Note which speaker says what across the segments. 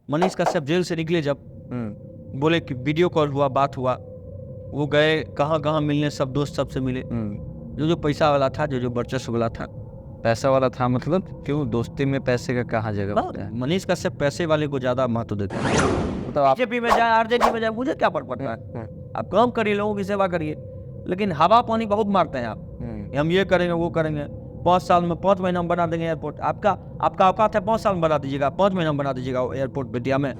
Speaker 1: Manish Kashyap jail से निकले जब बोले कि वीडियो कॉल हुआ, बात हुआ, वो गए कहाँ कहाँ मिलने, सब दोस्त सबसे मिले। जो जो पैसा वाला था, जो जो वर्चस्व वाला था,
Speaker 2: पैसा वाला था, मतलब क्यों दोस्ती में पैसे का कहाँ जगह होता है?
Speaker 1: मनीष कश्यप पैसे वाले को ज्यादा महत्व देते हैं।
Speaker 2: मतलब आप
Speaker 1: बीजेपी में जाए, आरजेडी में जाए, मुझे क्या फर्क पड़ता है? आप काम करिए, लोगों की सेवा करिए, लेकिन हवा पानी बहुत मारते हैं आप। हम ये करेंगे, वो करेंगे, 5 साल में 5 महीना में बना देंगे एयरपोर्ट। आपका औकात है 5 साल में बना दीजिएगा, 5 महीना में बना दीजिएगा एयरपोर्ट बेटिया में।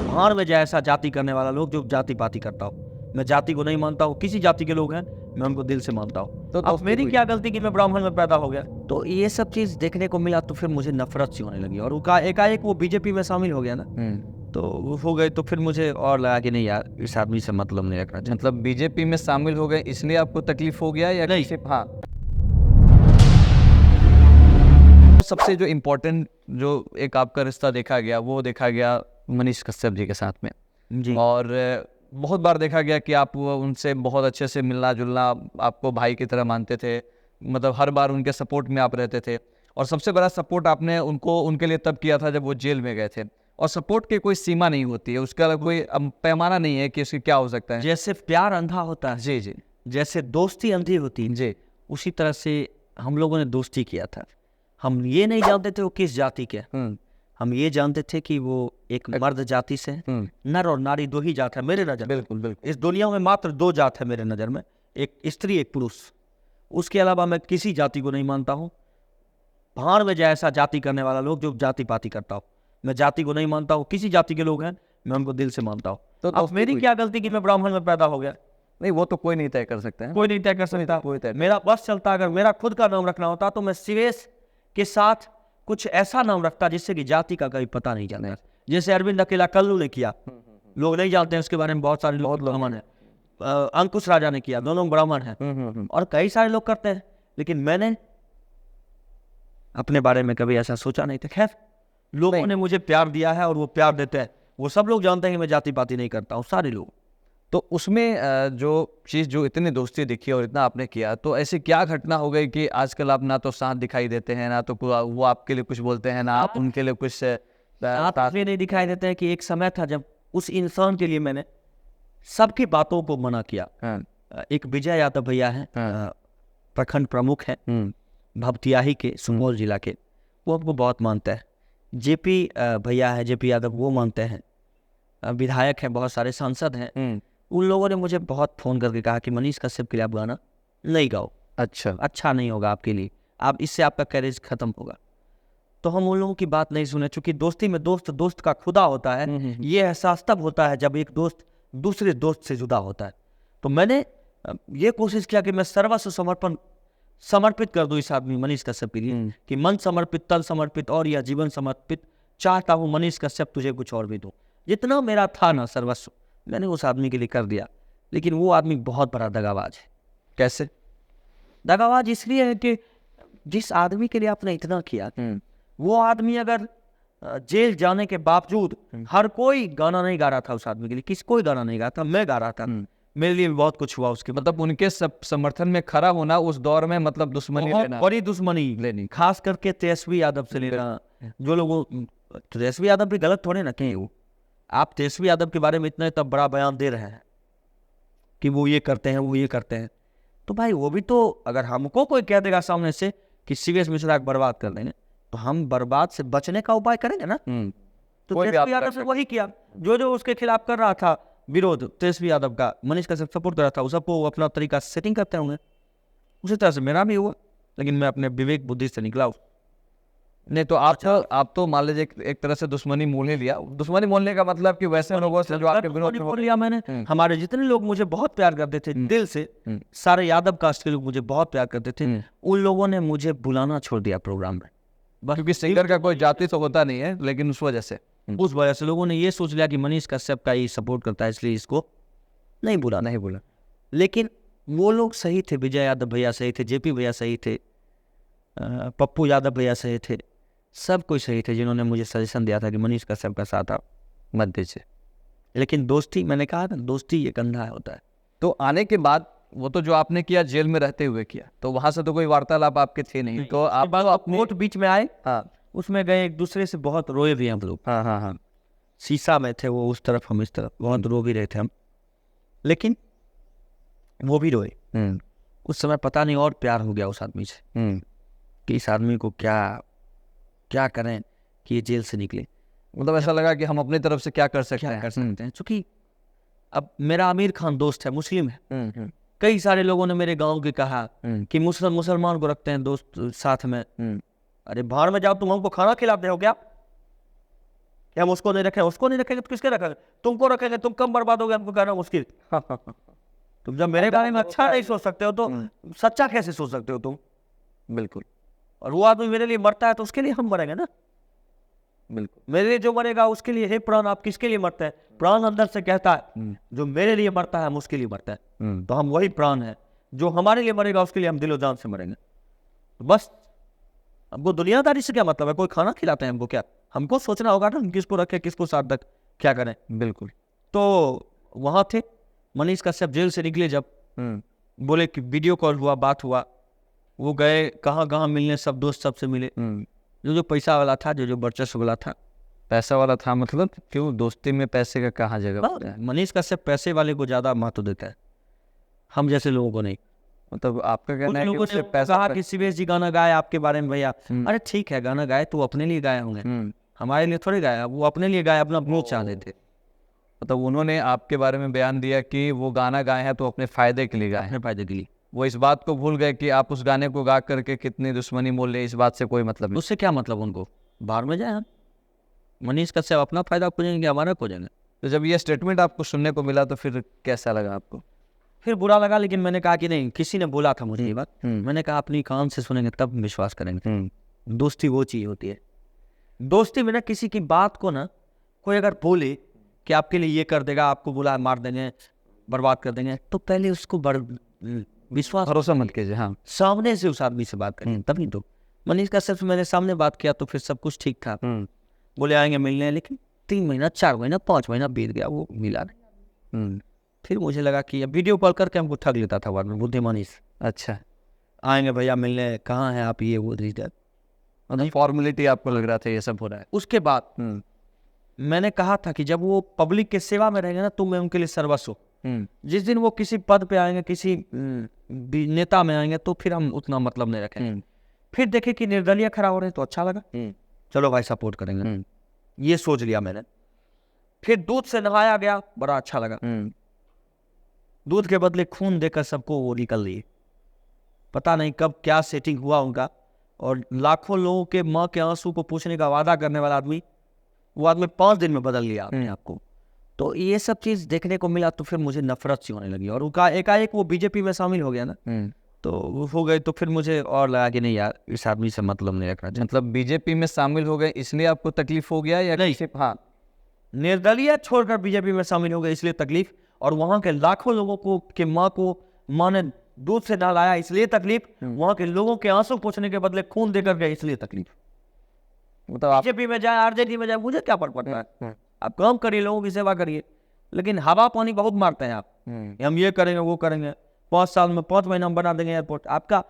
Speaker 1: भाड़ में जाए ऐसा जाति करने वाला लोग जो जाति पाति करता हो। मैं जाति को नहीं मानता हूँ, किसी जाति के लोग हैं मैं उनको दिल से मानता हूँ। तो अब मेरी क्या गलती कि मैं ब्राह्मण में पैदा हो गया? तो ये सब चीज देखने को मिला तो फिर मुझे नफरत सी होने लगी, और एकाएक वो बीजेपी में शामिल हो गया ना, तो वो हो गए। तो फिर मुझे और लगा कि नहीं यार, इस आदमी से मतलब नहीं रखना चाहिए।
Speaker 2: मतलब बीजेपी में शामिल हो गए इसलिए आपको तकलीफ हो गया या
Speaker 1: नहीं?
Speaker 2: हाँ, सबसे जो इम्पोर्टेंट जो एक आपका रिश्ता देखा गया वो देखा गया मनीष कश्यप जी के साथ में
Speaker 1: जी।
Speaker 2: और बहुत बार देखा गया कि आप उनसे बहुत अच्छे से मिलना जुलना, आपको भाई की तरह मानते थे, मतलब हर बार उनके सपोर्ट में आप रहते थे। और सबसे बड़ा सपोर्ट आपने उनके लिए तब किया था जब वो जेल में गए थे। और सपोर्ट की कोई सीमा नहीं होती है, उसका कोई पैमाना नहीं है कि उसकी क्या हो सकता है।
Speaker 1: जैसे प्यार अंधा होता है,
Speaker 2: जी जी,
Speaker 1: जैसे दोस्ती अंधी होती है
Speaker 2: जी,
Speaker 1: उसी तरह से हम लोगों ने दोस्ती किया था। हम ये नहीं जानते थे वो किस जाति के, हम ये जानते थे कि वो एक मर्द जाति से है। नर और नारी दो ही जात है मेरे नजर में।
Speaker 2: बिल्कुल बिल्कुल।
Speaker 1: इस दुनिया में मात्र 2 जात है मेरे नजर में, एक स्त्री एक पुरुष। उसके अलावा मैं किसी जाति को नहीं मानता हूँ। भाड़ में जाए ऐसा जाति करने वाला लोग जो जाति पाति करता हो। मैं जाति को नहीं मानता हूँ, किसी जाति के लोग हैं मैं उनको दिल से मानता हूँ। तो अब मेरी क्या गलती कि मैं ब्राह्मण में पैदा हो गया?
Speaker 2: नहीं, वो तो कोई नहीं तय कर सकता है,
Speaker 1: कोई नहीं तय कर सकता।
Speaker 2: कोई तय।
Speaker 1: मेरा बस चलता, अगर मेरा खुद का नाम रखना होता तो मैं शिवेश के साथ कुछ ऐसा नाम रखता जिससे कि जाति का कभी पता नहीं चलता। जैसे अरविंद अकेला कल्लू ने किया, लोग नहीं जानते हैं उसके बारे में, बहुत सारे लोग ब्राह्मण है। अंकुश राजा ने किया, दोनों ब्राह्मण हैं, और कई सारे लोग करते हैं, लेकिन मैंने अपने बारे में कभी ऐसा सोचा नहीं था। खैर, लोगों ने मुझे प्यार दिया है और वो प्यार देते हैं, वो सब लोग जानते हैं कि मैं जाति पाति नहीं करता हूँ, सारे लोग।
Speaker 2: तो उसमें जो चीज़ जो इतनी दोस्ती दिखी और इतना आपने किया, तो ऐसी क्या घटना हो गई कि आजकल आप ना तो साथ दिखाई देते हैं, ना तो वो आपके लिए कुछ बोलते हैं, ना आप उनके लिए कुछ
Speaker 1: इसलिए नहीं दिखाई देते हैं कि एक समय था जब उस इंसान के लिए मैंने सबकी बातों को मना किया। एक विजय यादव भैया है, प्रखंड प्रमुख है भपटियाही के, सुपौल जिला के, वो हमको बहुत मानता है। जेपी भैया है, जेपी यादव, वो मानते हैं, विधायक हैं, बहुत सारे सांसद हैं। उन लोगों ने मुझे बहुत फ़ोन करके कहा कि मनीष कश्यप के लिए आप गाना नहीं गाओ, अच्छा नहीं होगा आपके लिए, आप इससे आपका कैरियर खत्म होगा। तो हम उन लोगों की बात नहीं सुने, चूंकि दोस्ती में दोस्त का खुदा होता है। ये एहसास तब होता है जब एक दोस्त दूसरे दोस्त से जुदा होता है। तो मैंने ये कोशिश किया कि मैं सर्वस्व समर्पित कर दूं इस आदमी मनीष कश्यप के लिए, कि मन समर्पित, तन समर्पित और यह जीवन समर्पित चाहता हूँ मनीष कश्यप, तुझे कुछ और भी दूं। जितना मेरा था ना सर्वस्व, मैंने उस आदमी के लिए कर दिया। लेकिन वो आदमी बहुत बड़ा दगाबाज है।
Speaker 2: कैसे
Speaker 1: दगाबाज? इसलिए है कि जिस आदमी के लिए आपने इतना किया, वो आदमी अगर जेल जाने के बावजूद, हर कोई गाना नहीं गा रहा था उस आदमी के लिए, किसी कोई गाना नहीं गा था, मैं गा रहा था। मेरे लिए बहुत कुछ हुआ उसके,
Speaker 2: मतलब उनके सब समर्थन में खड़ा होना उस दौर में, मतलब दुश्मनी लेना,
Speaker 1: बड़ी दुश्मनी लेनी, खास करके तेजस्वी यादव से लेना। जो लोग तेजस्वी यादव भी गलत थोड़े ना कहीं, वो आप तेजस्वी यादव के बारे में इतना तब बड़ा बयान दे रहे हैं कि वो ये करते हैं, वो ये करते हैं, तो भाई वो भी तो, अगर हमको कोई कह देगा सामने से कि शिवेश मिश्रा को बर्बाद कर देंगे, तो हम बर्बाद से बचने का उपाय करेंगे ना। तो तेजस्वी यादव से वही किया, जो उसके खिलाफ कर रहा था विरोध, तेजस्वी यादव का, मनीष का सपोर्ट कर रहा था, सबको अपना तरीका से सेटिंग करते होंगे। उसी तरह से मेरा भी हुआ, लेकिन मैं अपने विवेक बुद्धि से निकला।
Speaker 2: नहीं तो आप तो मान लीजिए एक तरह से दुश्मनी मोल ही लिया। दुश्मनी मोलने का मतलब कि वैसे लोगों से जो आपके विरोध में
Speaker 1: लिया मैंने। हमारे जितने लोग मुझे बहुत प्यार करते थे दिल से, सारे यादव कास्ट के लोग मुझे बहुत प्यार करते थे, उन लोगों ने मुझे बुलाना छोड़ दिया प्रोग्राम में।
Speaker 2: क्योंकि सिंगर का कोई जाति तो होता नहीं है, लेकिन उस वजह से
Speaker 1: लोगों ने ये सोच लिया कि मनीष कश्यप का ही सपोर्ट करता है, इसलिए इसको नहीं बुला। लेकिन वो लोग सही थे, विजय यादव भैया सही थे, जेपी भैया सही थे, पप्पू यादव भैया सही थे, सब कोई सही थे, जिन्होंने मुझे सजेशन दिया था कि मनीष कश्यप का साथ आप मत दीजिए। लेकिन दोस्ती, मैंने कहा ना, दोस्ती एक अंधा होता है।
Speaker 2: तो आने के बाद वो तो जो आपने किया जेल में रहते हुए किया, तो वहां से तो कोई वार्तालाप आपके थे नहीं, तो आप
Speaker 1: वोट बीच में आए,
Speaker 2: हाँ,
Speaker 1: उसमें गए, एक दूसरे से बहुत रोए भी हम लोग।
Speaker 2: हाँ,
Speaker 1: शीशा में थे, वो उस तरफ हम इस तरफ, बहुत रो भी रहे थे हम, लेकिन वो भी रोए। उस समय पता नहीं और प्यार हो गया उस आदमी से कि इस आदमी को क्या क्या करें कि ये जेल से निकले।
Speaker 2: मतलब ऐसा लगा कि हम अपनी तरफ से क्या कर सकते हैं।
Speaker 1: चूंकि अब मेरा आमिर खान दोस्त है, मुस्लिम है, कई सारे लोगों ने मेरे गांव के कहा कि मुसलमान को रखते हैं दोस्त साथ में। अरे बाहर में जाओ, तुम हमको खाना खिलाते हो क्या? हम उसको नहीं रखें, उसको नहीं रखेंगे तो किसके रखेंगे? तुमको रखेंगे, तुम कम बर्बाद हो गए, हमको कहना मुश्किल। तुम जब मेरे बारे में अच्छा नहीं सोच सकते हो तो सच्चा कैसे सोच सकते हो तुम?
Speaker 2: बिल्कुल।
Speaker 1: और वो आदमी मेरे लिए मरता है तो उसके लिए हम मरेंगे ना।
Speaker 2: बिल्कुल।
Speaker 1: मेरे लिए जो मरेगा उसके लिए, हे प्राण आप किसके लिए मरते हैं? प्राण अंदर से कहता है जो मेरे लिए मरता है हम उसके लिए मरता है। तो हम वही प्राण है, जो हमारे लिए मरेगा उसके लिए हम दिलो जान से मरेंगे। तो बस हमको दुनियादारी से क्या मतलब है? कोई खाना खिलाते हैं हमको क्या? हमको सोचना होगा ना हम किसको रखें, किसको साथ रख, क्या करें।
Speaker 2: बिल्कुल।
Speaker 1: तो वहाँ थे मनीष कश्यप, जेल से निकले जब, बोले कि वीडियो कॉल हुआ, बात हुआ, वो गए कहाँ कहाँ मिलने, सब दोस्त सबसे मिले। जो पैसा वाला था, जो वर्चस्व वाला था,
Speaker 2: पैसा वाला था, मतलब क्यों दोस्ती में पैसे का कहाँ जगह?
Speaker 1: मनीष कश्यप पैसे वाले को ज्यादा महत्व देता है, हम जैसे लोगों को नहीं।
Speaker 2: मतलब आपका कहना है
Speaker 1: कि
Speaker 2: कि पैसा
Speaker 1: कहा कि शिवेश जी गाना गाए आपके बारे में भैया। अरे ठीक है, गाना गाए तो अपने लिए गाए होंगे, हमारे लिए थोड़े गाया, वो अपने लिए गाए, अपना ग्रोथ चाहते थे।
Speaker 2: मतलब उन्होंने आपके बारे में बयान दिया कि वो गाना गाए हैं तो अपने फायदे के लिए गाए,
Speaker 1: अपने फायदे के लिए।
Speaker 2: वो इस बात को भूल गए कि आप उस गाने को गा करके कितनी दुश्मनी मोल ले, इस बात से कोई मतलब नहीं।
Speaker 1: उससे क्या मतलब उनको? बाहर में जाए हम, मनीष कश्यप अपना फायदा खोजेंगे, हमारा खोजेंगे।
Speaker 2: तो जब ये स्टेटमेंट आपको सुनने को मिला तो फिर कैसा लगा आपको?
Speaker 1: फिर बुरा लगा, लेकिन मैंने कहा कि नहीं, किसी ने बोला था मुझे ये बात, मैंने कहा अपनी कान से सुनेंगे तब विश्वास करेंगे। दोस्ती वो चीज होती है, दोस्ती में ना किसी की बात को ना कोई अगर बोले कि आपके लिए ये कर देगा, आपको बुला मार देंगे, बर्बाद कर देंगे, तो पहले उसको विश्वास,
Speaker 2: भरोसा मत कीजिए। हाँ,
Speaker 1: सामने से उस आदमी से बात करें तभी। तो मनीष कश्यप से मैंने सामने बात किया तो फिर सब कुछ ठीक था, बोले आएंगे मिलने, लेकिन 3 महीना 4 महीना 5 महीना बीत गया, वो मिला नहीं। फिर मुझे लगा कि वीडियो कॉल करके हमको ठग लेता था बाद में बुद्धि मनीष।
Speaker 2: अच्छा,
Speaker 1: आएंगे भैया मिलने, कहाँ हैं आप, ये वो
Speaker 2: मतलब फॉर्मेलिटी आपको लग रहा था ये सब हो रहा है।
Speaker 1: उसके बाद मैंने कहा था कि जब वो पब्लिक के सेवा में रहेंगे ना तो मैं उनके लिए सर्वस्व हूँ। जिस दिन वो किसी पद पे आएंगे, किसी नेता में आएंगे, तो फिर हम उतना मतलब नहीं रखेंगे। फिर देखे कि निर्दलीय खड़ा हो रहे हैं तो अच्छा लगा, चलो भाई सपोर्ट करेंगे, ये सोच लिया मैंने। फिर दूध से नहाया गया, बड़ा अच्छा लगा। दूध के बदले खून देकर सबको वो निकल लिए, पता नहीं कब क्या सेटिंग हुआ उनका। और लाखों लोगों के माँ के आंसू को पूछने का वादा करने वाला आदमी, वो आदमी 5 दिन में बदल लिया अपने आपको। तो ये सब चीज देखने को मिला तो फिर मुझे नफरत सी होने लगी, और उनका एकाएक वो बीजेपी में शामिल हो गया ना, तो वो हो गए। तो फिर मुझे और लगा कि नहीं यार, इस आदमी से मतलब नहीं रखना चाहिए।
Speaker 2: मतलब बीजेपी में शामिल हो गए इसलिए आपको तकलीफ हो गया या
Speaker 1: नहीं?
Speaker 2: हाँ,
Speaker 1: निर्दलीय छोड़कर बीजेपी में शामिल हो गए इसलिए तकलीफ, और वहां के लाखों लोगों को के माँ ने दूध से नहलाया इसलिए तकलीफ, वहां के लोगों के आंसू पोंछने के बदले खून देकर गए इसलिए तकलीफ।
Speaker 2: मतलब
Speaker 1: बीजेपी में जाए, आरजेडी में जाए, मुझे क्या फर्क पड़ता है? आप काम करिए, लोगों की सेवा करिए, लेकिन हवा पानी बहुत मारते हैं आप। हम ये करेंगे, वो करेंगे, 5 साल में 5 महीना में बना देंगे एयरपोर्ट। आपका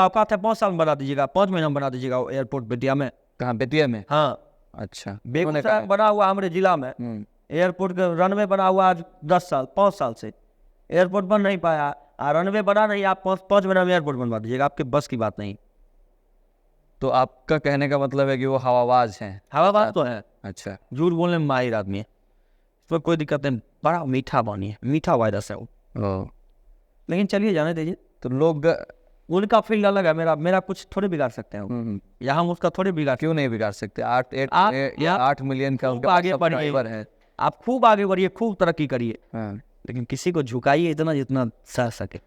Speaker 1: औकात है 5 साल में बना दीजिएगा, 5 महीना में बना दीजिएगा एयरपोर्ट बेतिया में।
Speaker 2: कहाँ, बेतिया में?
Speaker 1: हाँ,
Speaker 2: अच्छा,
Speaker 1: बेगूसराय बना हुआ हमारे जिला में एयरपोर्ट का रनवे बना हुआ आज 10 साल 5 साल से एयरपोर्ट बन नहीं पाया। रनवे बना नहीं, आप 5 महीना में एयरपोर्ट बनवा दीजिएगा, आपके बस की बात नहीं।
Speaker 2: तो आपका कहने का मतलब है कि वो हवाबाज हैं?
Speaker 1: हवाबाज तो है।
Speaker 2: अच्छा,
Speaker 1: झूठ बोलने में माहिर आदमी है, इसमें कोई दिक्कत नहीं, बड़ा मीठा बानी है, मीठा वायरस है वो। लेकिन चलिए जाने दीजिए।
Speaker 2: तो लोग,
Speaker 1: उनका फील्ड अलग है, मेरा कुछ थोड़े बिगाड़ सकते हैं यहाँ, हम उसका थोड़े बिगाड़।
Speaker 2: क्यों नहीं बिगाड़ सकते? 8 मिलियन का उनका
Speaker 1: आगे बढ़िए है, आप खूब आगे बढ़िए, खूब तरक्की करिए, लेकिन किसी को झुकाइए इतना जितना सह सके।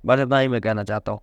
Speaker 1: बस इतना ही मैं कहना चाहता हूँ।